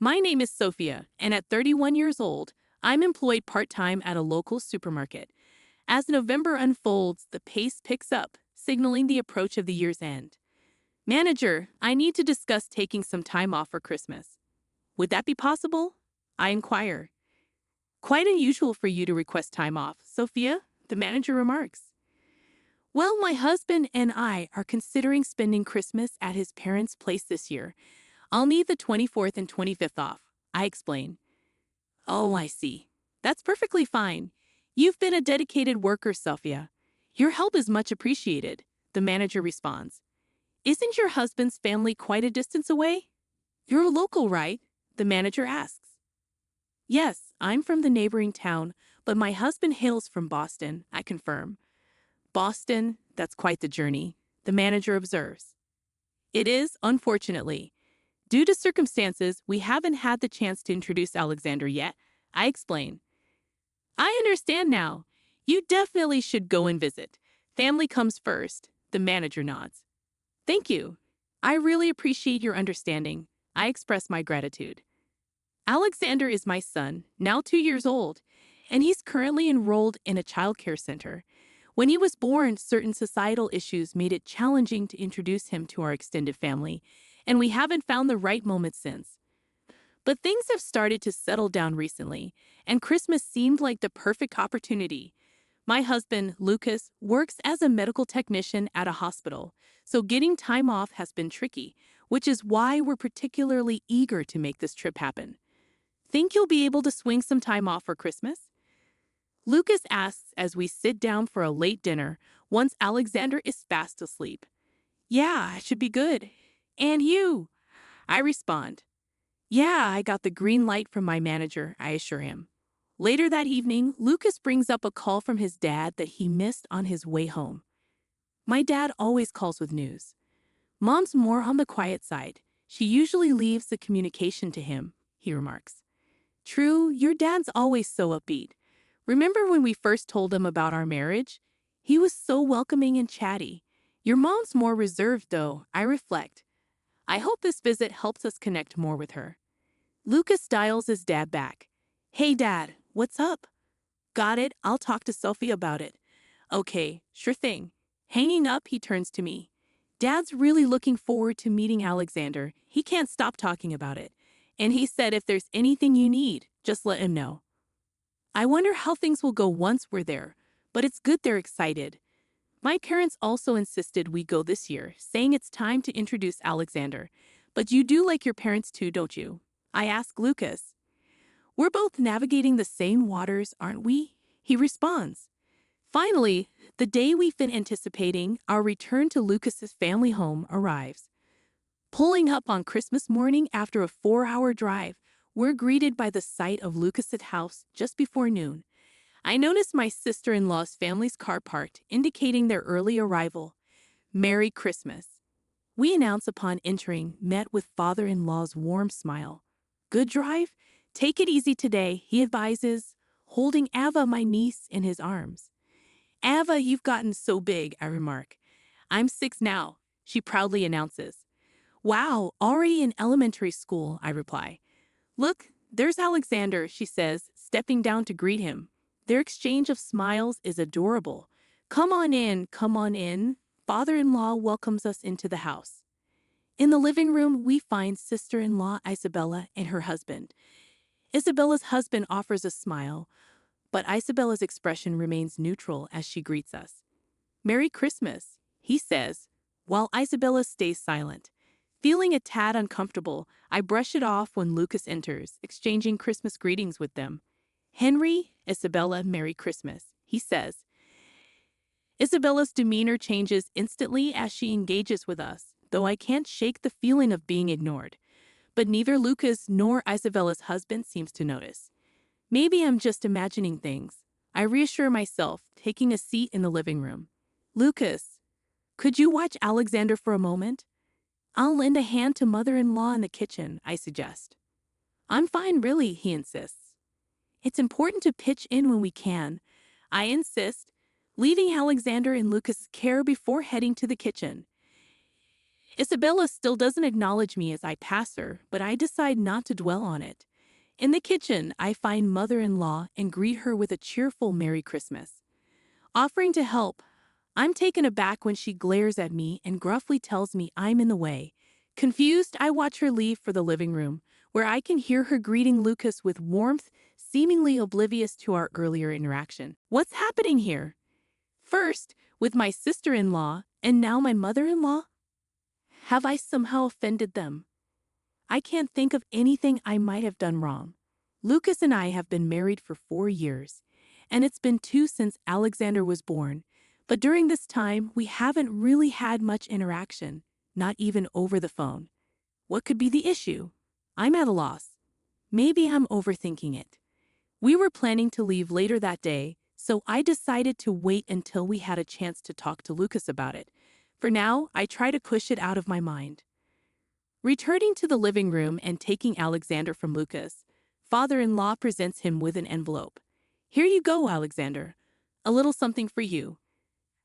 My name is Sophia, and at 31 years old, I'm employed part-time at a local supermarket. As November unfolds, the pace picks up, signaling the approach of the year's end. Manager, I need to discuss taking some time off for Christmas. Would that be possible? I inquire. Quite unusual for you to request time off, Sophia, the manager remarks. Well, my husband and I are considering spending Christmas at his parents' place this year. I'll need the 24th and 25th off, I explain. Oh, I see. That's perfectly fine. You've been a dedicated worker, Sophia. Your help is much appreciated, the manager responds. Isn't your husband's family quite a distance away? You're local, right? The manager asks. Yes, I'm from the neighboring town, but my husband hails from Boston, I confirm. Boston, that's quite the journey, the manager observes. It is, unfortunately. Due to circumstances, we haven't had the chance to introduce Alexander yet, I explain. I understand now. You definitely should go and visit. Family comes first, the manager nods. Thank you. I really appreciate your understanding. I express my gratitude. Alexander is my son, now 2 years old, and he's currently enrolled in a childcare center. When he was born, certain societal issues made it challenging to introduce him to our extended family, and we haven't found the right moment since. But things have started to settle down recently, and Christmas seemed like the perfect opportunity. My husband, Lucas, works as a medical technician at a hospital, so getting time off has been tricky, which is why we're particularly eager to make this trip happen. Think you'll be able to swing some time off for Christmas? Lucas asks as we sit down for a late dinner once Alexander is fast asleep. Yeah, I should be good. And you? I respond. Yeah, I got the green light from my manager, I assure him. Later that evening, Lucas brings up a call from his dad that he missed on his way home. My dad always calls with news. Mom's more on the quiet side. She usually leaves the communication to him, he remarks. True, your dad's always so upbeat. Remember when we first told him about our marriage? He was so welcoming and chatty. Your mom's more reserved, though, I reflect. I hope this visit helps us connect more with her. Lucas dials his dad back. Hey, Dad, what's up? Got it, I'll talk to Sophie about it. Okay, sure thing. Hanging up, he turns to me. Dad's really looking forward to meeting Alexander. He can't stop talking about it. And he said if there's anything you need, just let him know. I wonder how things will go once we're there, but it's good they're excited. My parents also insisted we go this year, saying it's time to introduce Alexander. But you do like your parents too, don't you? I ask Lucas. We're both navigating the same waters, aren't we? He responds. Finally, the day we've been anticipating, our return to Lucas's family home, arrives. Pulling up on Christmas morning after a 4-hour drive, we're greeted by the sight of Lucas's house just before noon. I notice my sister-in-law's family's car parked, indicating their early arrival. Merry Christmas. We announce upon entering, met with father-in-law's warm smile. Good drive? Take it easy today, he advises, holding Ava, my niece, in his arms. Ava, you've gotten so big, I remark. I'm 6 now, she proudly announces. Wow, already in elementary school, I reply. Look, there's Alexander, she says, stepping down to greet him. Their exchange of smiles is adorable. Come on in, father-in-law welcomes us into the house. In the living room, we find sister-in-law Isabella and her husband. Isabella's husband offers a smile, but Isabella's expression remains neutral as she greets us. Merry Christmas, he says, while Isabella stays silent. Feeling a tad uncomfortable, I brush it off when Lucas enters, exchanging Christmas greetings with them. Henry, Isabella, Merry Christmas, he says. Isabella's demeanor changes instantly as she engages with us, though I can't shake the feeling of being ignored. But neither Lucas nor Isabella's husband seems to notice. Maybe I'm just imagining things. I reassure myself, taking a seat in the living room. Lucas, could you watch Alexander for a moment? I'll lend a hand to mother-in-law in the kitchen, I suggest. I'm fine, really, he insists. It's important to pitch in when we can. I insist, leaving Alexander in Lucas's care before heading to the kitchen. Isabella still doesn't acknowledge me as I pass her, but I decide not to dwell on it. In the kitchen, I find mother-in-law and greet her with a cheerful Merry Christmas. Offering to help, I'm taken aback when she glares at me and gruffly tells me I'm in the way. Confused, I watch her leave for the living room, where I can hear her greeting Lucas with warmth, seemingly oblivious to our earlier interaction. What's happening here? First, with my sister-in-law, and now my mother-in-law? Have I somehow offended them? I can't think of anything I might have done wrong. Lucas and I have been married for 4 years, and it's been 2 since Alexander was born. But during this time, we haven't really had much interaction, not even over the phone. What could be the issue? I'm at a loss. Maybe I'm overthinking it. We were planning to leave later that day, so I decided to wait until we had a chance to talk to Lucas about it. For now, I try to push it out of my mind. Returning to the living room and taking Alexander from Lucas, father-in-law presents him with an envelope. Here you go, Alexander. A little something for you.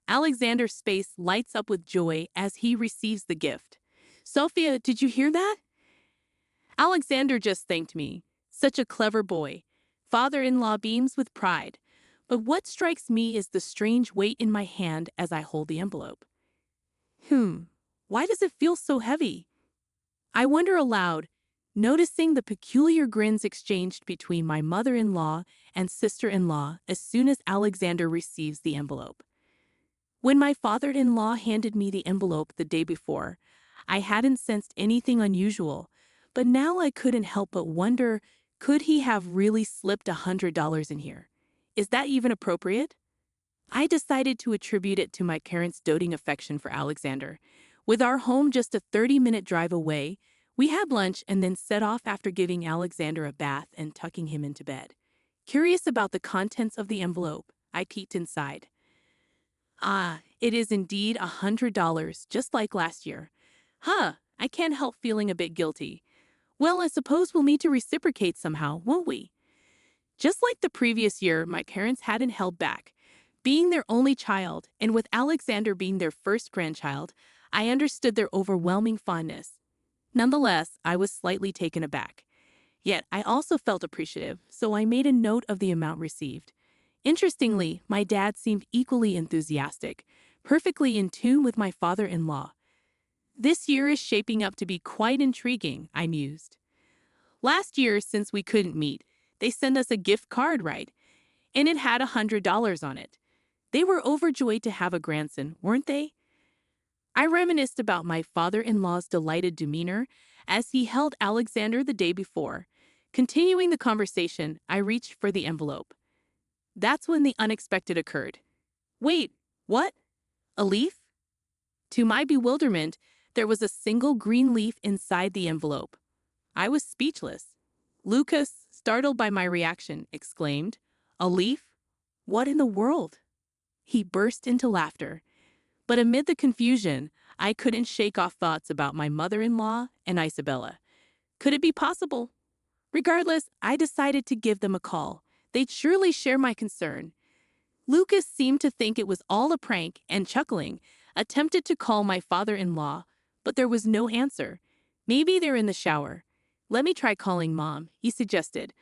Alexander's face lights up with joy as he receives the gift. Sophia, did you hear that? Alexander just thanked me. Such a clever boy. Father-in-law beams with pride. But what strikes me is the strange weight in my hand as I hold the envelope. Why does it feel so heavy? I wonder aloud, noticing the peculiar grins exchanged between my mother-in-law and sister-in-law as soon as Alexander receives the envelope. When my father-in-law handed me the envelope the day before, I hadn't sensed anything unusual, but now I couldn't help but wonder, could he have really slipped $100 in here? Is that even appropriate? I decided to attribute it to my parents' doting affection for Alexander. With our home just a 30-minute drive away, we had lunch and then set off after giving Alexander a bath and tucking him into bed. Curious about the contents of the envelope, I peeked inside. It is indeed $100, just like last year. I can't help feeling a bit guilty. Well, I suppose we'll need to reciprocate somehow, won't we? Just like the previous year, my parents hadn't held back. Being their only child, and with Alexander being their first grandchild, I understood their overwhelming fondness. Nonetheless, I was slightly taken aback. Yet, I also felt appreciative, so I made a note of the amount received. Interestingly, my dad seemed equally enthusiastic, perfectly in tune with my father-in-law. This year is shaping up to be quite intriguing, I mused. Last year, since we couldn't meet, they sent us a gift card, right? And it had $100 on it. They were overjoyed to have a grandson, weren't they? I reminisced about my father-in-law's delighted demeanor as he held Alexander the day before. Continuing the conversation, I reached for the envelope. That's when the unexpected occurred. Wait, what? A leaf? To my bewilderment, there was a single green leaf inside the envelope. I was speechless. Lucas, startled by my reaction, exclaimed, "A leaf? What in the world?" He burst into laughter. But amid the confusion, I couldn't shake off thoughts about my mother-in-law and Isabella. Could it be possible? Regardless, I decided to give them a call. They'd surely share my concern. Lucas seemed to think it was all a prank and, chuckling, attempted to call my father-in-law, but there was no answer. Maybe they're in the shower. Let me try calling Mom, he suggested.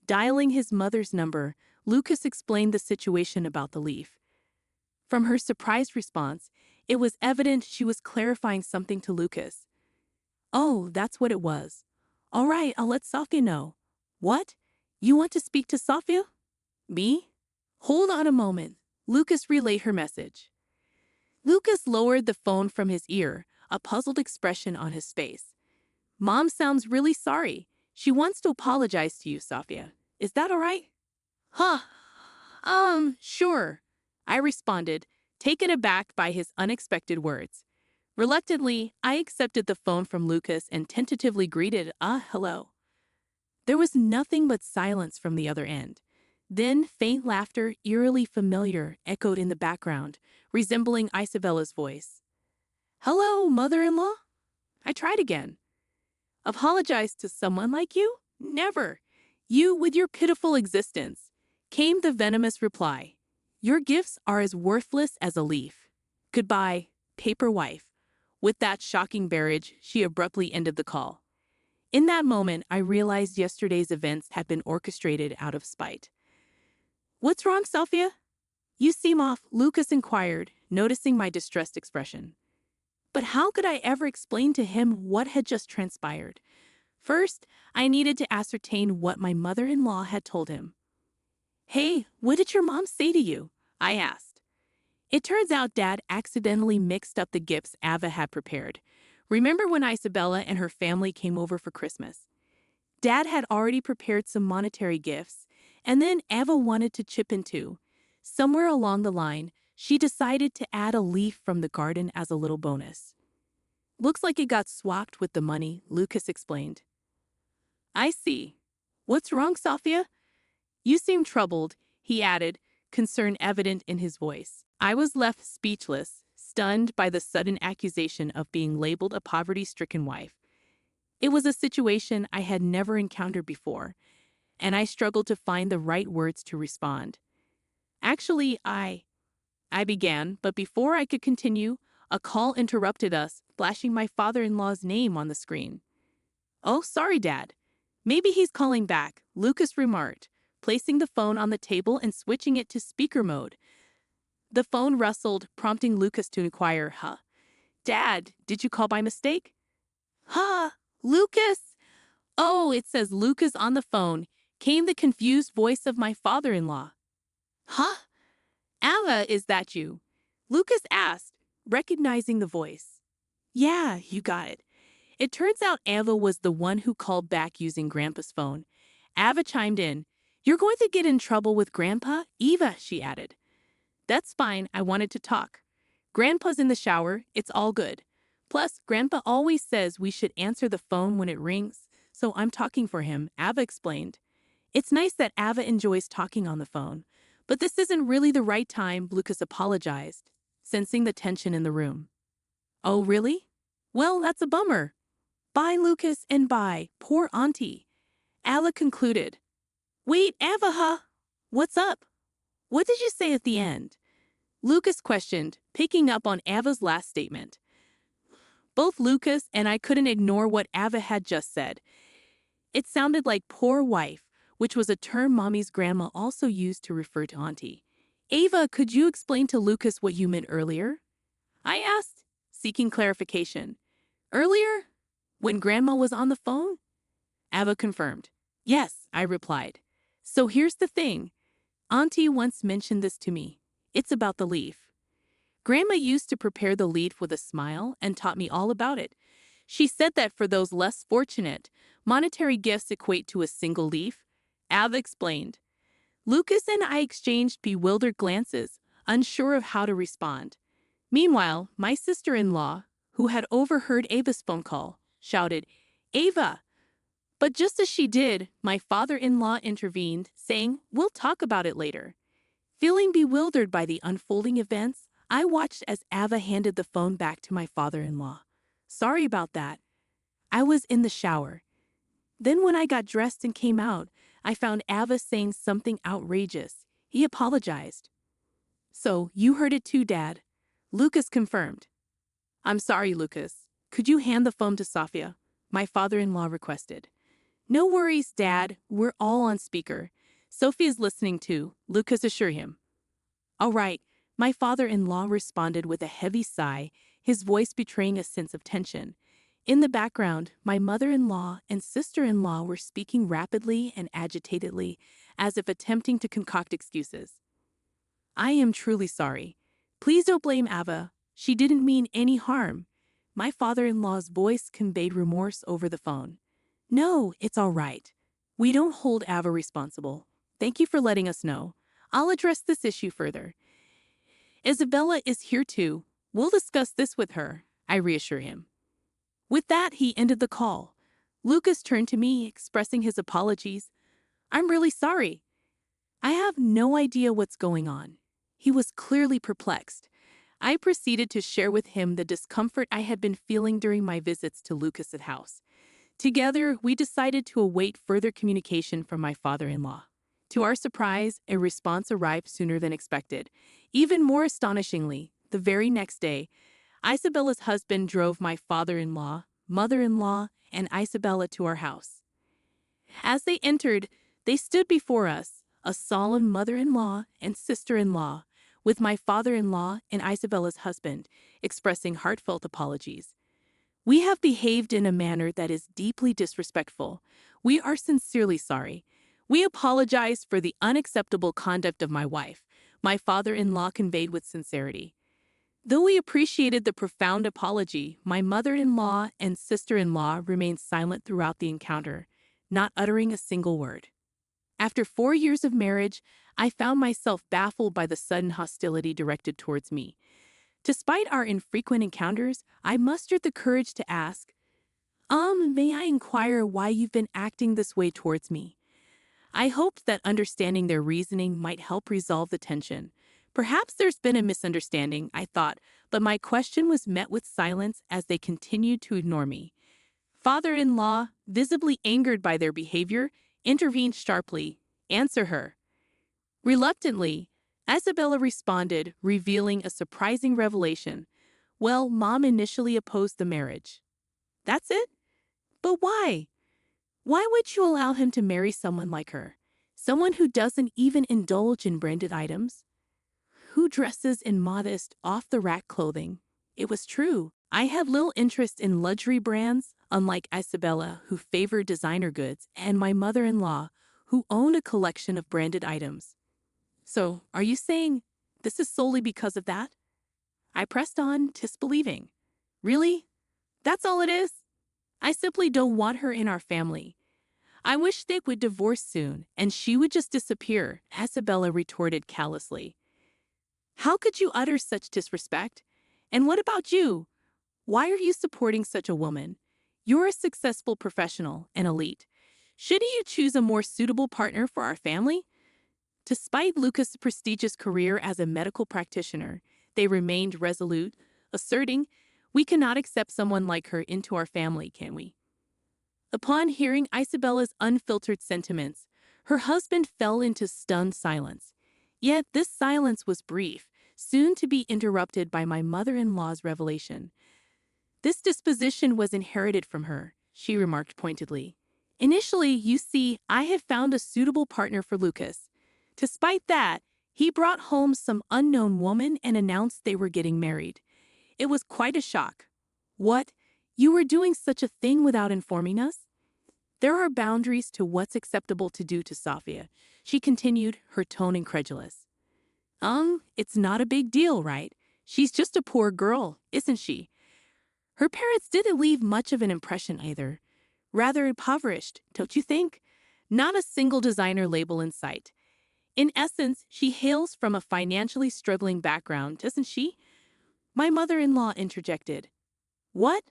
Dialing his mother's number, Lucas explained the situation about the leaf. From her surprised response, it was evident she was clarifying something to Lucas. Oh, that's what it was. All right, I'll let Sophia know. What? You want to speak to Sophia? Me? Hold on a moment. Lucas relayed her message. Lucas lowered the phone from his ear, a puzzled expression on his face. Mom sounds really sorry. She wants to apologize to you, Sophia. Is that all right? Sure, I responded, taken aback by his unexpected words. Reluctantly, I accepted the phone from Lucas and tentatively greeted, hello. There was nothing but silence from the other end. Then faint laughter, eerily familiar, echoed in the background, resembling Isabella's voice. Hello, mother-in-law? I tried again. Apologize to someone like you? Never. You with your pitiful existence, came the venomous reply. Your gifts are as worthless as a leaf. Goodbye, paper wife. With that shocking barrage, she abruptly ended the call. In that moment, I realized yesterday's events had been orchestrated out of spite. "What's wrong, Sophia? You seem off," Lucas inquired, noticing my distressed expression. But how could I ever explain to him what had just transpired? First, I needed to ascertain what my mother-in-law had told him. "Hey, what did your mom say to you?" I asked. It turns out Dad accidentally mixed up the gifts Ava had prepared. Remember when Isabella and her family came over for Christmas? Dad had already prepared some monetary gifts, and then Ava wanted to chip in too. Somewhere along the line, she decided to add a leaf from the garden as a little bonus. "Looks like it got swapped with the money," Lucas explained. "I see. What's wrong, Sophia? You seem troubled," he added, concern evident in his voice. I was left speechless, stunned by the sudden accusation of being labeled a poverty-stricken wife. It was a situation I had never encountered before, and I struggled to find the right words to respond. "Actually, I began, but before I could continue, a call interrupted us, flashing my father-in-law's name on the screen. "Oh, sorry, Dad. Maybe he's calling back," Lucas remarked, placing the phone on the table and switching it to speaker mode. The phone rustled, prompting Lucas to inquire, "Dad, did you call by mistake?" Lucas?" "Oh, it says Lucas on the phone," came the confused voice of my father-in-law. "Huh? Ava, is that you?" Lucas asked, recognizing the voice. "Yeah, you got it." It turns out Ava was the one who called back using Grandpa's phone. Ava chimed in. "You're going to get in trouble with Grandpa, Eva," she added. "That's fine, I wanted to talk. Grandpa's in the shower, it's all good. Plus, Grandpa always says we should answer the phone when it rings, so I'm talking for him," Ava explained. It's nice that Ava enjoys talking on the phone, but this isn't really the right time, Lucas apologized, sensing the tension in the room. "Oh, really? Well, that's a bummer. Bye, Lucas, and bye, poor auntie," Ava concluded. "Wait, Ava, what's up? What did you say at the end?" Lucas questioned, picking up on Ava's last statement. Both Lucas and I couldn't ignore what Ava had just said. It sounded like "poor wife," which was a term Mommy's grandma also used to refer to auntie. "Ava, could you explain to Lucas what you meant earlier?" I asked, seeking clarification. "Earlier? When Grandma was on the phone?" Ava confirmed. "Yes," I replied. "So here's the thing. Auntie once mentioned this to me. It's about the leaf. Grandma used to prepare the leaf with a smile and taught me all about it. She said that for those less fortunate, monetary gifts equate to a single leaf," Ava explained. Lucas and I exchanged bewildered glances, unsure of how to respond. Meanwhile, my sister-in-law, who had overheard Ava's phone call, shouted, "Ava!" But just as she did, my father-in-law intervened, saying, "We'll talk about it later." Feeling bewildered by the unfolding events, I watched as Ava handed the phone back to my father-in-law. "Sorry about that. I was in the shower." Then when I got dressed and came out, I found Ava saying something outrageous. He apologized. "So, you heard it too, Dad," Lucas confirmed. "I'm sorry, Lucas. Could you hand the phone to Sophia?" my father-in-law requested. "No worries, Dad. We're all on speaker. Sophia's listening too," Lucas assured him. "All right," my father-in-law responded with a heavy sigh, his voice betraying a sense of tension. In the background, my mother-in-law and sister-in-law were speaking rapidly and agitatedly, as if attempting to concoct excuses. "I am truly sorry. Please don't blame Ava. She didn't mean any harm." My father-in-law's voice conveyed remorse over the phone. "No, it's all right. We don't hold Ava responsible. Thank you for letting us know. I'll address this issue further. Isabella is here too. We'll discuss this with her," I reassure him. With that, he ended the call. Lucas turned to me, expressing his apologies. "I'm really sorry. I have no idea what's going on." He was clearly perplexed. I proceeded to share with him the discomfort I had been feeling during my visits to Lucas's house. Together, we decided to await further communication from my father-in-law. To our surprise, a response arrived sooner than expected. Even more astonishingly, the very next day, Isabella's husband drove my father-in-law, mother-in-law, and Isabella to our house. As they entered, they stood before us, a solemn mother-in-law and sister-in-law, with my father-in-law and Isabella's husband, expressing heartfelt apologies. We have behaved in a manner that is deeply disrespectful. We are sincerely sorry. We apologize for the unacceptable conduct of my wife, my father-in-law conveyed with sincerity. Though we appreciated the profound apology, my mother-in-law and sister-in-law remained silent throughout the encounter, not uttering a single word. After 4 years of marriage, I found myself baffled by the sudden hostility directed towards me. Despite our infrequent encounters, I mustered the courage to ask, may I inquire why you've been acting this way towards me? I hoped that understanding their reasoning might help resolve the tension. Perhaps there's been a misunderstanding, I thought, but my question was met with silence as they continued to ignore me. Father-in-law, visibly angered by their behavior, intervened sharply. Answer her. Reluctantly, Isabella responded, revealing a surprising revelation. Well, Mom initially opposed the marriage. That's it? But why? Why would you allow him to marry someone like her? Someone who doesn't even indulge in branded items? Who dresses in modest, off-the-rack clothing? It was true. I had little interest in luxury brands, unlike Isabella, who favored designer goods, and my mother-in-law, who owned a collection of branded items. So, are you saying this is solely because of that? I pressed on, disbelieving. Really? That's all it is? I simply don't want her in our family. I wish they would divorce soon, and she would just disappear, Isabella retorted callously. How could you utter such disrespect? And what about you? Why are you supporting such a woman? You're a successful professional and elite. Shouldn't you choose a more suitable partner for our family? Despite Lucas' prestigious career as a medical practitioner, they remained resolute, asserting, we cannot accept someone like her into our family, can we? Upon hearing Isabella's unfiltered sentiments, her husband fell into stunned silence. Yet this silence was brief, soon to be interrupted by my mother-in-law's revelation. This disposition was inherited from her, she remarked pointedly. Initially, you see, I had found a suitable partner for Lucas. Despite that, he brought home some unknown woman and announced they were getting married. It was quite a shock. What? You were doing such a thing without informing us? There are boundaries to what's acceptable to do to Sofia, she continued, her tone incredulous. It's not a big deal, right? She's just a poor girl, isn't she? Her parents didn't leave much of an impression either. Rather impoverished, don't you think? Not a single designer label in sight. In essence, she hails from a financially struggling background, doesn't she? My mother-in-law interjected. What?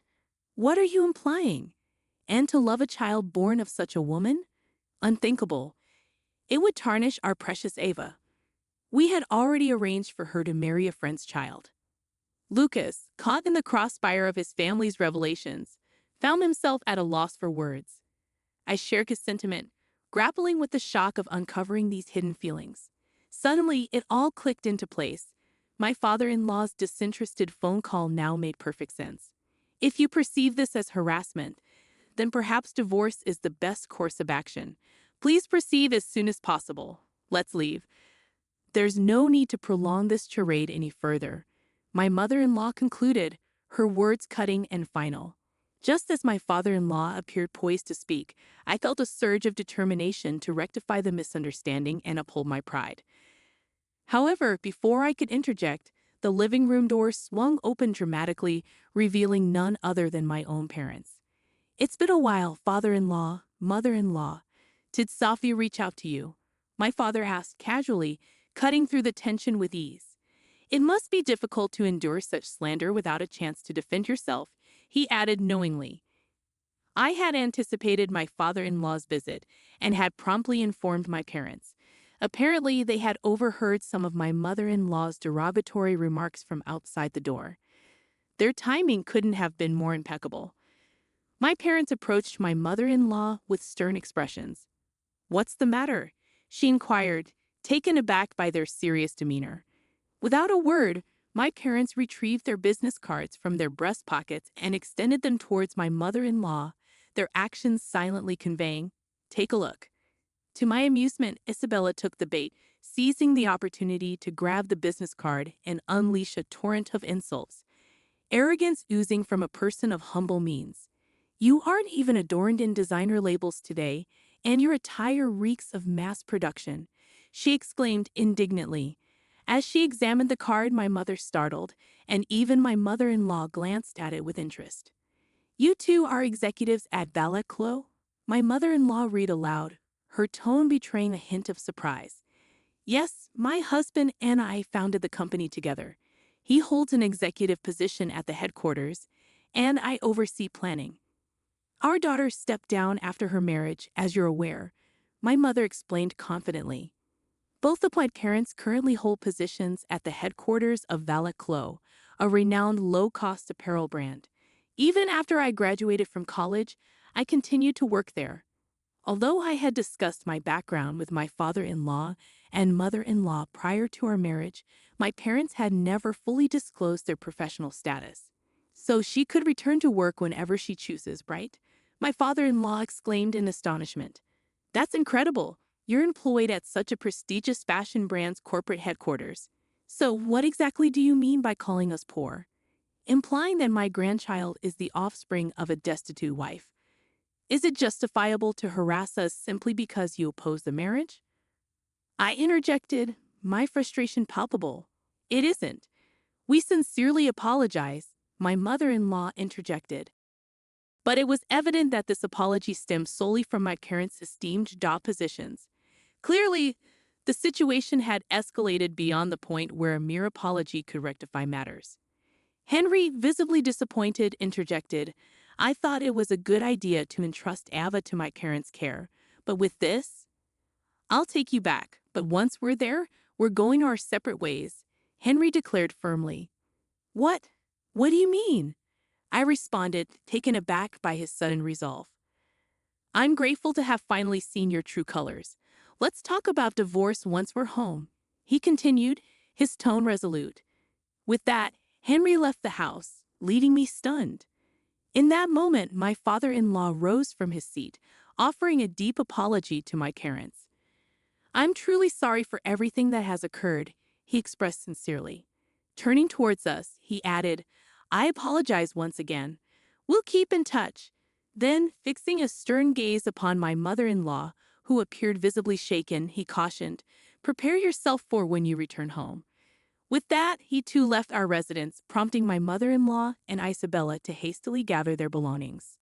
What are you implying? And to love a child born of such a woman? Unthinkable. It would tarnish our precious Ava. We had already arranged for her to marry a friend's child. Lucas, caught in the crossfire of his family's revelations, found himself at a loss for words. I shared his sentiment, grappling with the shock of uncovering these hidden feelings. Suddenly, it all clicked into place. My father-in-law's disinterested phone call now made perfect sense. If you perceive this as harassment, then perhaps divorce is the best course of action. Please proceed as soon as possible. Let's leave. There's no need to prolong this charade any further, my mother-in-law concluded, her words cutting and final. Just as my father-in-law appeared poised to speak, I felt a surge of determination to rectify the misunderstanding and uphold my pride. However, before I could interject, the living room door swung open dramatically, revealing none other than my own parents. It's been a while, father-in-law, mother-in-law. Did Sofia reach out to you? My father asked casually, cutting through the tension with ease. It must be difficult to endure such slander without a chance to defend yourself, he added knowingly. I had anticipated my father-in-law's visit and had promptly informed my parents. Apparently, they had overheard some of my mother-in-law's derogatory remarks from outside the door. Their timing couldn't have been more impeccable. My parents approached my mother-in-law with stern expressions. What's the matter? She inquired, taken aback by their serious demeanor. Without a word, My parents retrieved their business cards from their breast pockets and extended them towards my mother-in-law, their actions silently conveying, "Take a look." To my amusement, Isabella took the bait, seizing the opportunity to grab the business card and unleash a torrent of insults, arrogance oozing from a person of humble means. "You aren't even adorned in designer labels today, and your attire reeks of mass production," she exclaimed indignantly. As she examined the card, my mother startled, and even my mother-in-law glanced at it with interest. "You two are executives at Ballet Clos?" My mother-in-law read aloud, her tone betraying a hint of surprise. "Yes, my husband and I founded the company together. He holds an executive position at the headquarters, and I oversee planning. Our daughter stepped down after her marriage, as you're aware," my mother explained confidently. "Both of my parents currently hold positions at the headquarters of Valet Clos, a renowned low-cost apparel brand. Even after I graduated from college, I continued to work there." Although I had discussed my background with my father-in-law and mother-in-law prior to our marriage, my parents had never fully disclosed their professional status. "So she could return to work whenever she chooses, right?" my father-in-law exclaimed in astonishment. "That's incredible. You're employed at such a prestigious fashion brand's corporate headquarters. So what exactly do you mean by calling us poor?" "Implying that my grandchild is the offspring of a destitute wife. Is it justifiable to harass us simply because you oppose the marriage?" I interjected, my frustration palpable. "It isn't. We sincerely apologize," my mother-in-law interjected. But it was evident that this apology stemmed solely from my parents' esteemed job positions. Clearly, the situation had escalated beyond the point where a mere apology could rectify matters. Henry, visibly disappointed, interjected, "I thought it was a good idea to entrust Ava to my parents' care, but with this? I'll take you back, but once we're there, we're going our separate ways," Henry declared firmly. "What? What do you mean?" I responded, taken aback by his sudden resolve. "I'm grateful to have finally seen your true colors. Let's talk about divorce once we're home," he continued, his tone resolute. With that, Henry left the house, leaving me stunned. In that moment, my father-in-law rose from his seat, offering a deep apology to my parents. "I'm truly sorry for everything that has occurred," he expressed sincerely. Turning towards us, he added, "I apologize once again. We'll keep in touch." Then, fixing a stern gaze upon my mother-in-law, who appeared visibly shaken, he cautioned, "Prepare yourself for when you return home." With that, he too left our residence, prompting my mother-in-law and Isabella to hastily gather their belongings.